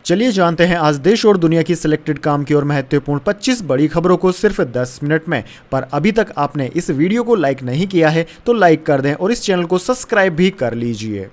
चलिए जानते हैं आज देश और दुनिया की सिलेक्टेड काम की और महत्वपूर्ण 25 बड़ी खबरों को सिर्फ 10 मिनट में। पर अभी तक आपने इस वीडियो को लाइक नहीं किया है तो लाइक कर दें और इस चैनल को सब्सक्राइब भी कर लीजिए।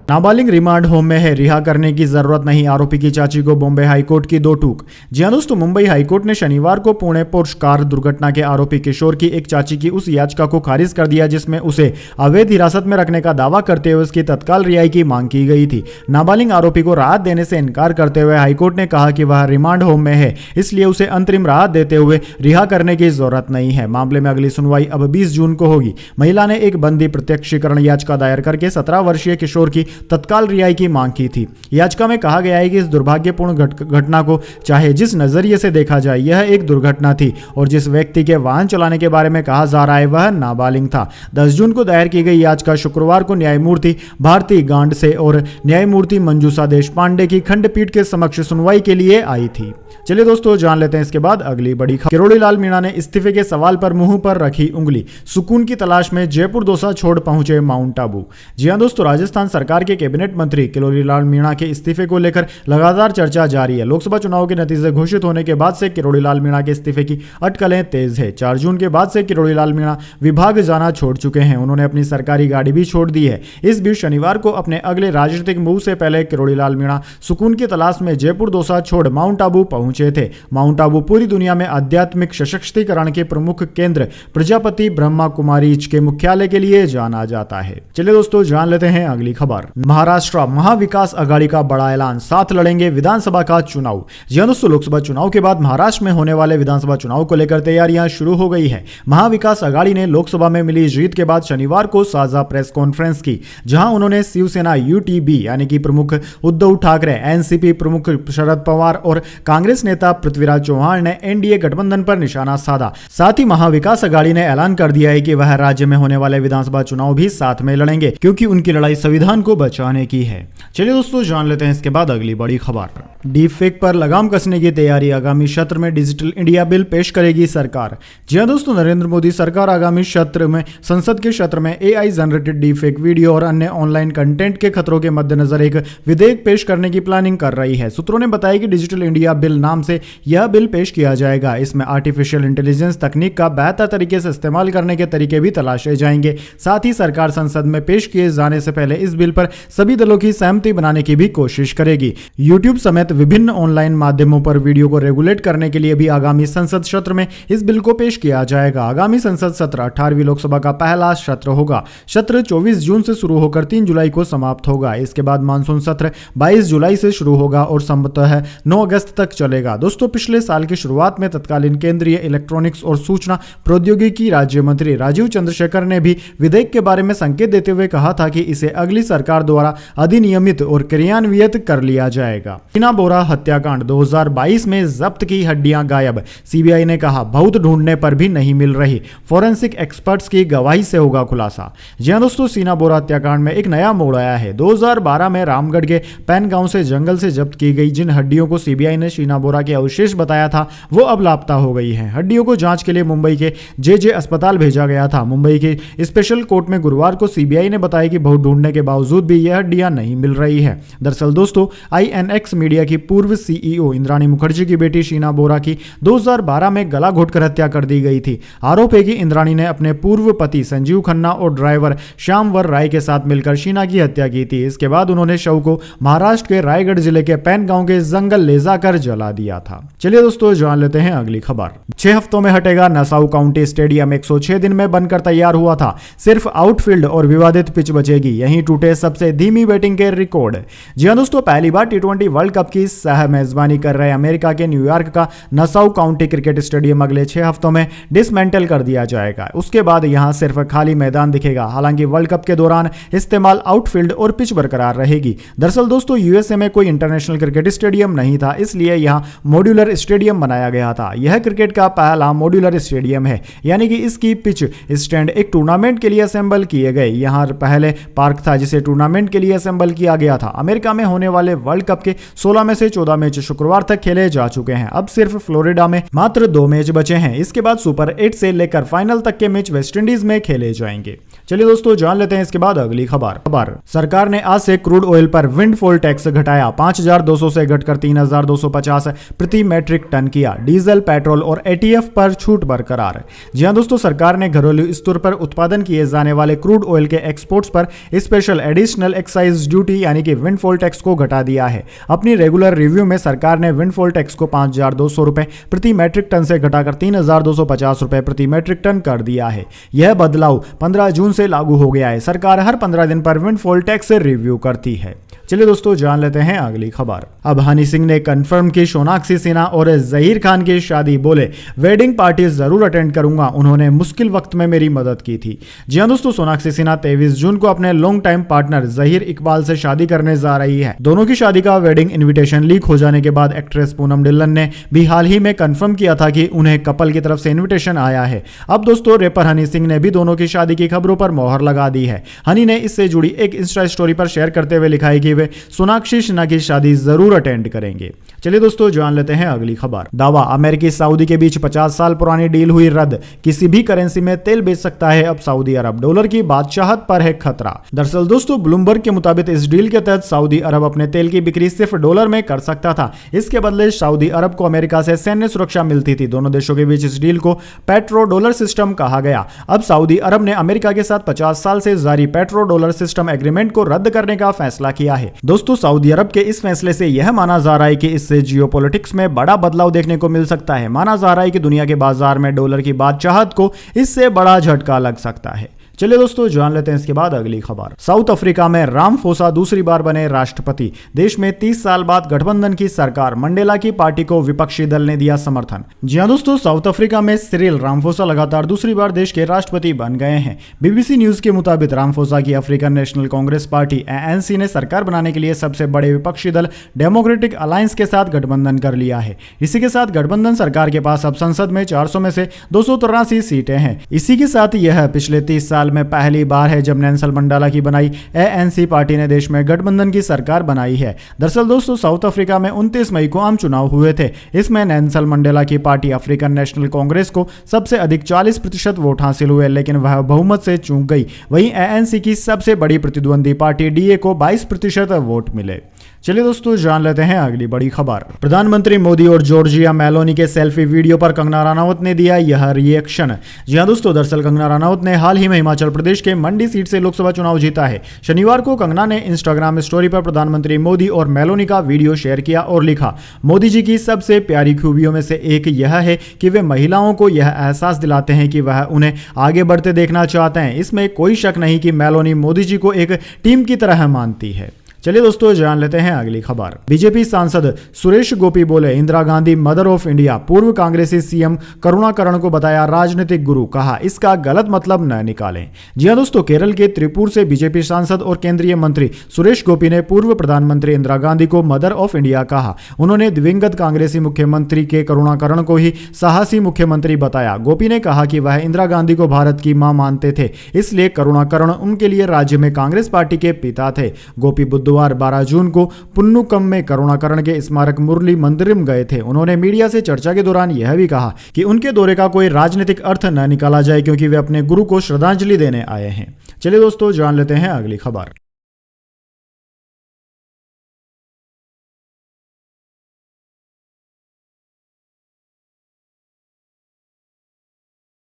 नाबालिग रिमांड होम में है, रिहा करने की जरूरत नहीं, आरोपी की चाची को बॉम्बे हाईकोर्ट की दो टूक। जी हां दोस्तों, मुंबई हाईकोर्ट ने शनिवार को पुणे पोर्श कार दुर्घटना के आरोपी किशोर की एक चाची की उस याचिका को खारिज कर दिया जिसमें उसे अवैध हिरासत में रखने का दावा करते हुए उसकी तत्काल रिहाई की मांग की गई थी। नाबालिग आरोपी को राहत देने से इनकार करते हुए हाईकोर्ट ने कहा कि वह रिमांड होम में है, इसलिए उसे अंतरिम राहत देते हुए रिहा करने की जरूरत नहीं है। मामले में अगली सुनवाई अब 20 जून को होगी। महिला ने एक बंदी प्रत्यक्षीकरण याचिका दायर करके 17 वर्षीय किशोर की तत्काल रिहाई की मांग की थी। याचिका में कहा गया है कि इस दुर्भाग्यपूर्ण घटना को चाहे जिस नजरिए से देखा जाए यह एक दुर्घटना थी और जिस व्यक्ति के वाहन चलाने के बारे में कहा जा रहा है वह नाबालिग था। 10 जून को दायर की गई याचिका शुक्रवार को न्यायमूर्ति भारती गांडसे और न्यायमूर्ति मंजूषा देशपांडे की खंडपीठ के समक्ष सुनवाई के लिए आई थी। चलिए दोस्तों जान लेते हैं इसके बाद अगली बड़ी खबर। किरोड़ी लाल मीणा ने इस्तीफे के सवाल पर मुंह पर रखी उंगली, सुकून की तलाश में जयपुर दौसा छोड़ पहुंचे माउंट आबू। जी हां दोस्तों, राजस्थान सरकार के कैबिनेट मंत्री किरोड़ी लाल मीणा के इस्तीफे को लेकर लगातार चर्चा जारी है। लोकसभा चुनाव के नतीजे घोषित होने के बाद से किरोड़ी लाल मीणा के इस्तीफे की अटकलें तेज है। 4 जून के बाद से किरोड़ी लाल मीणा विभाग जाना छोड़ चुके हैं। उन्होंने अपनी सरकारी गाड़ी भी छोड़ दी है। इस बीच शनिवार को अपने अगले राजनीतिक मूव से पहले किरोड़ी लाल मीणा सुकून की तलाश में जयपुर दौसा छोड़ माउंट आबू पहुंचे थे। माउंट आबू पूरी दुनिया में आध्यात्मिक सशक्तिकरण के प्रमुख केंद्र प्रजापति ब्रह्मा कुमारीज के मुख्यालय के लिए जाना जाता है। चलिए दोस्तों जान लेते हैं अगली खबर। महाराष्ट्र महाविकास आघाड़ी का बड़ा ऐलान, साथ लड़ेंगे विधानसभा का चुनाव। जी हां दोस्तों, लोकसभा चुनाव के बाद महाराष्ट्र में होने वाले विधानसभा चुनाव को लेकर तैयारियां शुरू हो गई है। महाविकास आघाड़ी ने लोकसभा में मिली जीत के बाद शनिवार को साझा प्रेस कॉन्फ्रेंस की, जहां उन्होंने शिवसेना यूटीबी यानी कि प्रमुख उद्धव ठाकरे, एनसीपी प्रमुख शरद पवार और कांग्रेस नेता पृथ्वीराज चौहान ने एनडीए गठबंधन पर निशाना साधा। साथ ही महाविकास आघाड़ी ने ऐलान कर दिया है कि वह राज्य में होने वाले विधानसभा चुनाव भी साथ में लड़ेंगे, क्योंकि उनकी लड़ाई संविधान को बचाने की है। चलिए दोस्तों जान लेते हैं इसके बाद अगली बड़ी खबर। डीप फेक पर लगाम कसने की तैयारी, आगामी सत्र में डिजिटल इंडिया बिल पेश करेगी सरकार। जी हां दोस्तों, नरेंद्र मोदी सरकार आगामी सत्र में संसद के सत्र में AI generated deep fake video और अन्य ऑनलाइन कंटेंट के खतरों के मद्देनजर एक विधेयक पेश करने की प्लानिंग कर रही है। सूत्रों ने बताया कि डिजिटल इंडिया बिल नाम से यह बिल पेश किया जाएगा। इसमें आर्टिफिशियल इंटेलिजेंस तकनीक का बेहतर तरीके से इस्तेमाल करने के तरीके भी तलाशे जाएंगे। साथ ही सरकार संसद में पेश किए जाने से पहले इस बिल पर सभी दलों की सहमति बनाने की भी कोशिश करेगी। यूट्यूब समेत विभिन्न ऑनलाइन माध्यमों पर वीडियो को रेगुलेट करने के लिए भी आगामी संसद सत्र में इस बिल को पेश किया जाएगा। आगामी संसद सत्र 18वीं लोकसभा का पहला सत्र होगा। सत्र 24 जून से शुरू होकर 3 जुलाई को समाप्त होगा। इसके बाद मानसून सत्र 22 जुलाई से शुरू होगा और संभवतः 9 अगस्त तक चलेगा। दोस्तों, पिछले साल की शुरुआत में तत्कालीन केंद्रीय इलेक्ट्रॉनिक्स और सूचना प्रौद्योगिकी राज्य मंत्री राजीव चंद्रशेखर ने भी विधेयक के बारे में संकेत देते हुए कहा था कि इसे अगली सरकार द्वारा अधिनियमित और क्रियान्वित कर लिया जाएगा। शीना बोरा हत्याकांड 2022 में जब्त की हड्डियां गायब, सीबीआई ने कहा बहुत ढूंढने पर भी नहीं मिल रही, फोरेंसिक एक्सपर्ट्स की गवाही से होगा खुलासा। जी हां दोस्तों, शीना बोरा हत्याकांड में एक नया मोड़ आया है। 2012 में रामगढ़ के पैन गांव से जंगल से जब्त की गई जिन हड्डियों को सीबीआई ने शीना बोरा के अवशेष बताया था वो अब लापता हो गई है। हड्डियों को जांच के लिए मुंबई के जेजे अस्पताल भेजा गया था। मुंबई के स्पेशल कोर्ट में गुरुवार को सीबीआई ने बताया कि बहुत ढूंढने के बावजूद भी यह हड्डियां नहीं मिल रही है। दरअसल दोस्तों, आईएनएक्स मीडिया की पूर्व सीईओ इंद्राणी मुखर्जी की बेटी शीना बोरा की 2012 में गला घोटकर हत्या कर दी गई थी। आरोप है कि इंद्राणी ने अपने पूर्व पति संजीव खन्ना और ड्राइवर श्यामवर राय के साथ मिलकर शीना की हत्या की थी। इसके बाद उन्होंने शव को महाराष्ट्र के रायगढ़ जिले के पैन गांव के जंगल ले जाकर जला दिया था। चलिए दोस्तों जान लेते हैं अगली खबर। 6 हफ्तों में हटेगा नासाउ काउंटी स्टेडियम। 106 दिन में बनकर तैयार हुआ था, सिर्फ आउटफील्ड और विवादित पिच बचेगी। यहीं टूटे सबसे धीमी बैटिंग के रिकॉर्ड। जी हां दोस्तों, पहली बार टी20 वर्ल्ड कप की सह मेजबानी कर रहे अमेरिका के न्यूयॉर्क का नासाउ काउंटी क्रिकेट स्टेडियम अगले 6 हफ्तों में डिसमेंटल कर दिया जाएगा। उसके बाद यहां सिर्फ खाली मैदान दिखेगा। हालांकि वर्ल्ड कप के दौरान इस्तेमाल आउटफील्ड और पिच बरकरार रहेगी। दरअसल दोस्तों, यूएसए में कोई इंटरनेशनल क्रिकेट स्टेडियम नहीं था, इसलिए यहां मॉड्यूलर स्टेडियम बनाया गया था। यह क्रिकेट का पहला मॉड्यूलर स्टेडियम है, यानी कि इसकी पिच स्टैंड एक टूर्नामेंट के लिए असेंबल किए गए। यहां पहले पार्क था जिसे टूर्नामेंट के लिए असेंबल किया गया था। अमेरिका में होने वाले वर्ल्ड कप के 16 में से 14 मैच शुक्रवार तक खेले जा चुके हैं। अब सिर्फ फ्लोरिडा में मात्र 2 मैच बचे हैं। इसके बाद सुपर 8 से लेकर फाइनल तक के मैच वेस्टइंडीज में खेले जाएंगे। चलिए दोस्तों जान लेते हैं इसके बाद अगली खबर। सरकार ने आज से क्रूड ऑयल पर विंडफॉल टैक्स घटाया, 5,200 से घटकर 3,250 प्रति मैट्रिक टन किया। डीजल, पेट्रोल और एटीएफ पर छूट बरकरार। जी हां दोस्तों, सरकार ने घरेलू स्तर पर उत्पादन किए जाने वाले क्रूड ऑयल के एक्सपोर्ट्स पर स्पेशल एडिशनल एक्साइज ड्यूटी यानी कि विंडफॉल टैक्स को घटा दिया है। अपनी रेगुलर रिव्यू में सरकार ने विंडफॉल टैक्स को 5,200 रुपए प्रति मैट्रिक टन से घटाकर 3,250 रुपए प्रति मैट्रिक टन कर दिया है। यह बदलाव 15 जून से लागू हो गया है। सरकार हर 15 दिन पर विंडफॉल टैक्स रिव्यू करती है। चलिए दोस्तों जान लेते हैं अगली खबर। अब हनी सिंह ने कंफर्म की सोनाक्षी सिन्हा और जहीर खान की शादी, बोले वेडिंग पार्टी जरूर अटेंड करूंगा, उन्होंने मुश्किल वक्त में मेरी मदद की थी। जी हां दोस्तों, सोनाक्षी सिन्हा 23 जून को अपने long time partner Zaheer Iqbal से शादी करने जा रही है। दोनों की शादी का वेडिंग इन्विटेशन लीक हो जाने के बाद एक्ट्रेस पूनम ढिल्लन ने भी हाल ही में कंफर्म किया था कि उन्हें कपल की तरफ से इन्विटेशन आया है। अब दोस्तों रैपर हनी सिंह ने भी दोनों की शादी की खबरों पर मोहर लगा दी है। हनी ने इससे जुड़ी एक इंस्टा स्टोरी पर शेयर करते हुए लिखा है कि वे सोनाक्षी सिन्हा की शादी जरूर अटेंड करेंगे। चलिए दोस्तों जान लेते हैं अगली खबर। दावा, अमेरिकी सऊदी के बीच 50 साल पुरानी डील हुई रद्द, किसी भी करेंसी में तेल बेच सकता है अब सऊदी अरब, डॉलर की बादशाहत पर है खतरा। दरअसल दोस्तों ब्लूमबर्ग के मुताबिक इस डील के तहत सऊदी अरब अपने तेल की बिक्री सिर्फ डॉलर में कर सकता था। इसके बदले सऊदी अरब को अमेरिका से सैन्य सुरक्षा मिलती थी। दोनों देशों के बीच इस डील को पेट्रो डॉलर सिस्टम कहा गया। अब सऊदी अरब ने अमेरिका के साथ 50 साल से जारी पेट्रो डॉलर सिस्टम एग्रीमेंट को रद्द करने का फैसला किया है। दोस्तों सऊदी अरब के इस फैसले से यह माना जा रहा है कि इससे जियोपॉलिटिक्स में बड़ा बदलाव देखने को मिल सकता है। माना जा रहा है कि दुनिया के बाजार में डॉलर की बादशाहत को इससे बड़ा झटका लग सकता है। चलिए दोस्तों जान लेते हैं इसके बाद अगली खबर। साउथ अफ्रीका में रामफोसा दूसरी बार बने राष्ट्रपति। देश में 30 साल बाद गठबंधन की सरकार, मंडेला की पार्टी को विपक्षी दल ने दिया समर्थन। जी हां दोस्तों, साउथ अफ्रीका में सिरिल रामफोसा लगातार दूसरी बार देश के राष्ट्रपति बन गए हैं। बीबीसी न्यूज के मुताबिक रामफोसा की African national Congress party ANC ने सरकार बनाने के लिए सबसे बड़े विपक्षी दल डेमोक्रेटिक अलायंस के साथ गठबंधन कर लिया है। इसी के साथ गठबंधन सरकार के पास अब संसद में 400 में से 283 सीटें हैं। इसी के साथ यह पिछले 30 साल में पहली बार है जब नेल्सन मंडेला की बनाई ANC पार्टी ने देश में गठबंधन की सरकार बनाई है। दरअसल दोस्तों साउथ अफ्रीका में 29 मई को आम चुनाव हुए थे। इसमें नेल्सन मंडेला की पार्टी अफ्रीकन नेशनल कांग्रेस को सबसे अधिक 40% वोट हासिल हुए, लेकिन वह बहुमत से चूक गई। वहीं ANC की सबसे बड़ी प्रतिद्वंदी पार्टी DA को 22% वोट मिले। चलिए दोस्तों जान लेते हैं अगली बड़ी खबर। प्रधानमंत्री मोदी और जॉर्जिया मेलोनी के सेल्फी वीडियो पर कंगना रनावत ने दिया यह रिएक्शन। जी हां दोस्तों, दरअसल कंगना रनावत ने हाल ही में हिमाचल प्रदेश के मंडी सीट से लोकसभा चुनाव जीता है। शनिवार को कंगना ने इंस्टाग्राम स्टोरी पर प्रधानमंत्री मोदी और मेलोनी का वीडियो शेयर किया और लिखा, मोदी जी की सबसे प्यारी खूबियों में से एक यह है कि वे महिलाओं को यह एहसास दिलाते हैं कि वह उन्हें आगे बढ़ते देखना चाहते हैं। इसमें कोई शक नहीं कि मेलोनी मोदी जी को एक टीम की तरह मानती है। चलिए दोस्तों जान लेते हैं अगली खबर। बीजेपी सांसद सुरेश गोपी बोले Indira Gandhi mother of India, पूर्व कांग्रेसी CM करुणाकरण को बताया राजनीतिक गुरु, कहा इसका गलत मतलब न निकालें। जी हां दोस्तों, केरल के त्रिपुर से बीजेपी सांसद और केंद्रीय मंत्री सुरेश गोपी ने पूर्व प्रधानमंत्री इंदिरा गांधी को मदर ऑफ इंडिया कहा। उन्होंने दिवंगत कांग्रेसी मुख्यमंत्री के करुणाकरण को ही साहसी मुख्यमंत्री बताया। गोपी ने कहा कि वह इंदिरा गांधी को भारत की मां मानते थे, इसलिए करुणाकरण उनके लिए राज्य में कांग्रेस पार्टी के पिता थे। गोपी बुधवार 12 जून को पुन्नुकम में करुणाकरण के स्मारक मुरली मंदिरम गए थे। उन्होंने मीडिया से चर्चा के दौरान यह भी कहा कि उनके दौरे का कोई राजनीतिक अर्थ न निकाला जाए, क्योंकि वे अपने गुरु को श्रद्धांजलि देने आए हैं। चलिए दोस्तों जान लेते हैं अगली खबर।